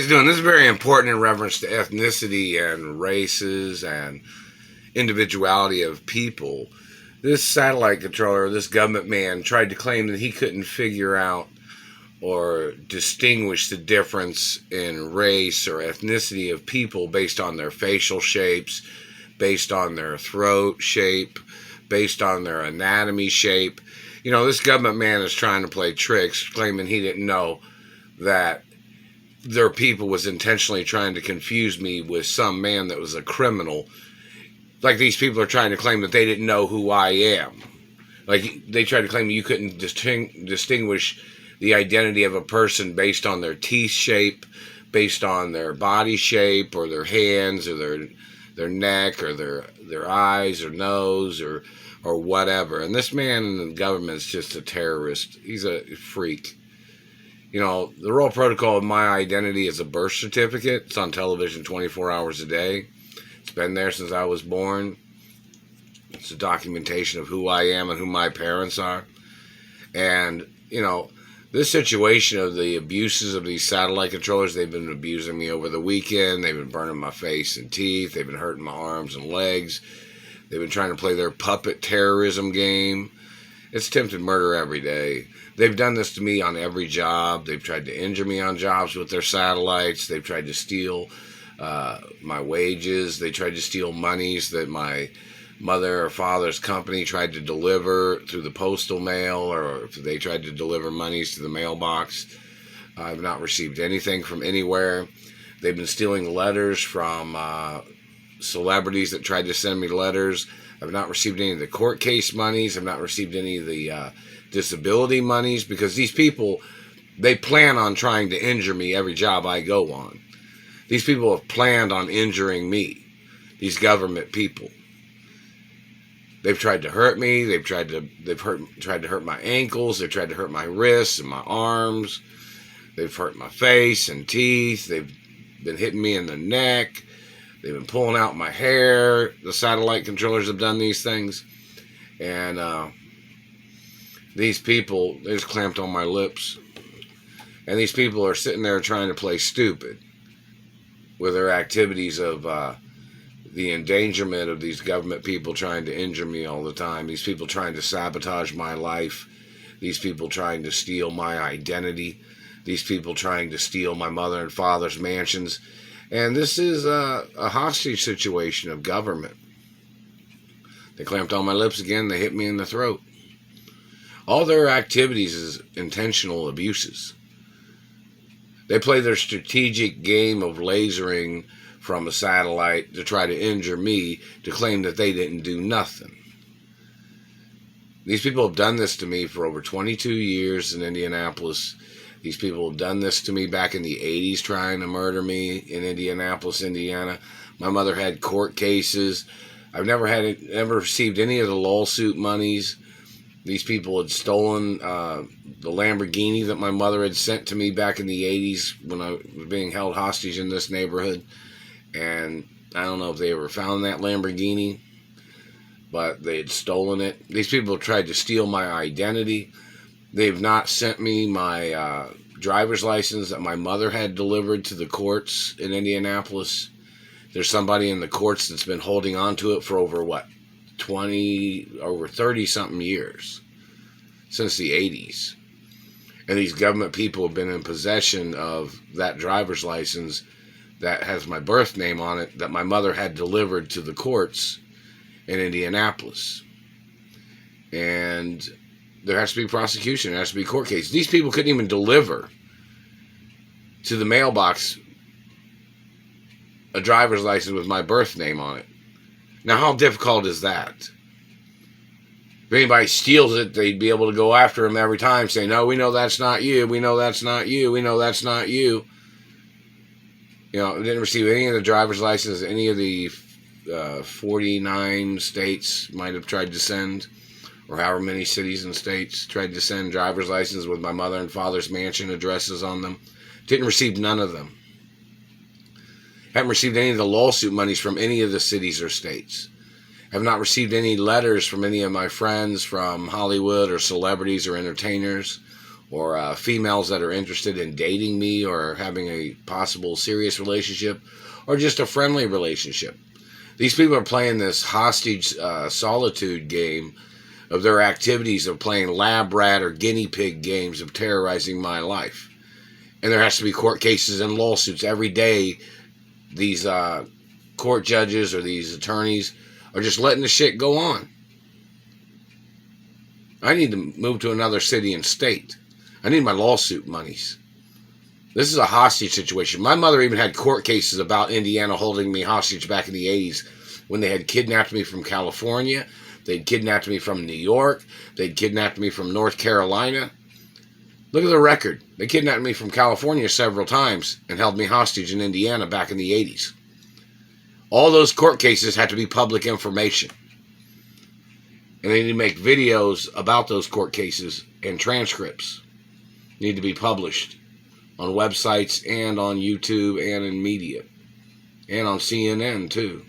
guys doing? This is very important in reference to ethnicity and races and individuality of people. This satellite controller, this government man, tried to claim that he couldn't figure out or distinguish the difference in race or ethnicity of people based on their facial shapes, based on their throat shape, based on their anatomy shape. You know, this government man is trying to play tricks, claiming he didn't know that their people was intentionally trying to confuse me with some man that was a criminal. Like these people are trying to claim that they didn't know who I am. Like they tried to claim you couldn't distinguish the identity of a person based on their teeth shape, based on their body shape, or their hands, or their neck, or their eyes, or nose, or whatever. And this man in the government is just a terrorist. He's a freak. You know, the Royal Protocol of My Identity is a birth certificate. It's on television 24 hours a day. It's been there since I was born. It's a documentation of who I am and who my parents are. And, you know, this situation of the abuses of these satellite controllers, they've been abusing me over the weekend. They've been burning my face and teeth. They've been hurting my arms and legs. They've been trying to play their puppet terrorism game. It's attempted murder every day. They've done this to me on every job. They've tried to injure me on jobs with their satellites. They've tried to steal my wages. They tried to steal monies that my mother or father's company tried to deliver through the postal mail, or if they tried to deliver monies to the mailbox. I've not received anything from anywhere. They've been stealing letters from celebrities that tried to send me letters. I've not received any of the court case monies. I've not received any of the disability monies, because these people, they plan on trying to injure me every job I go on. These people have planned on injuring me. These government people. They've tried to hurt me. They've tried to hurt my ankles. They've tried to hurt my wrists and my arms. They've hurt my face and teeth. They've been hitting me in the neck. They've been pulling out my hair. The satellite controllers have done these things. And these people, they just clamped on my lips. And these people are sitting there trying to play stupid with their activities of the endangerment of these government people trying to injure me all the time. These people trying to sabotage my life. These people trying to steal my identity. These people trying to steal my mother and father's mansions. And this is a hostage situation of government. They clamped on my lips again. They hit me in the throat. All their activities is intentional abuses. They play their strategic game of lasering from a satellite to try to injure me, to claim that they didn't do nothing. These people have done this to me for over 22 years in Indianapolis. These people have done this to me back in the 80s, trying to murder me in Indianapolis, Indiana. My mother had court cases. I've never received any of the lawsuit monies. These people had stolen the Lamborghini that my mother had sent to me back in the 80s when I was being held hostage in this neighborhood. And I don't know if they ever found that Lamborghini, but they had stolen it. These people tried to steal my identity. They've not sent me my driver's license that my mother had delivered to the courts in Indianapolis. There's somebody in the courts that's been holding on to it for over 30-something years, since the 80s. And these government people have been in possession of that driver's license that has my birth name on it, that my mother had delivered to the courts in Indianapolis. And there has to be prosecution. There has to be court case. These people couldn't even deliver to the mailbox a driver's license with my birth name on it. Now, how difficult is that? If anybody steals it, they'd be able to go after them every time, saying, no, we know that's not you. We know that's not you. We know that's not you. You know, I didn't receive any of the driver's licenses any of the 49 states might have tried to send, or however many cities and states tried to send driver's licenses with my mother and father's mansion addresses on them. Didn't receive none of them. Haven't received any of the lawsuit monies from any of the cities or states. Have not received any letters from any of my friends from Hollywood or celebrities or entertainers or females that are interested in dating me or having a possible serious relationship or just a friendly relationship. These people are playing this hostage solitude game of their activities of playing lab rat or guinea pig games of terrorizing my life. And there has to be court cases and lawsuits every day. These court judges or these attorneys are just letting the shit go on. I need to move to another city and state. I need my lawsuit monies. This is a hostage situation. My mother even had court cases about Indiana holding me hostage back in the 80s when they had kidnapped me from California. They'd kidnapped me from New York. They'd kidnapped me from North Carolina. Look at the record. They kidnapped me from California several times and held me hostage in Indiana back in the 80s. All those court cases had to be public information. And they need to make videos about those court cases and transcripts. Need to be published on websites and on YouTube and in media. And on CNN too.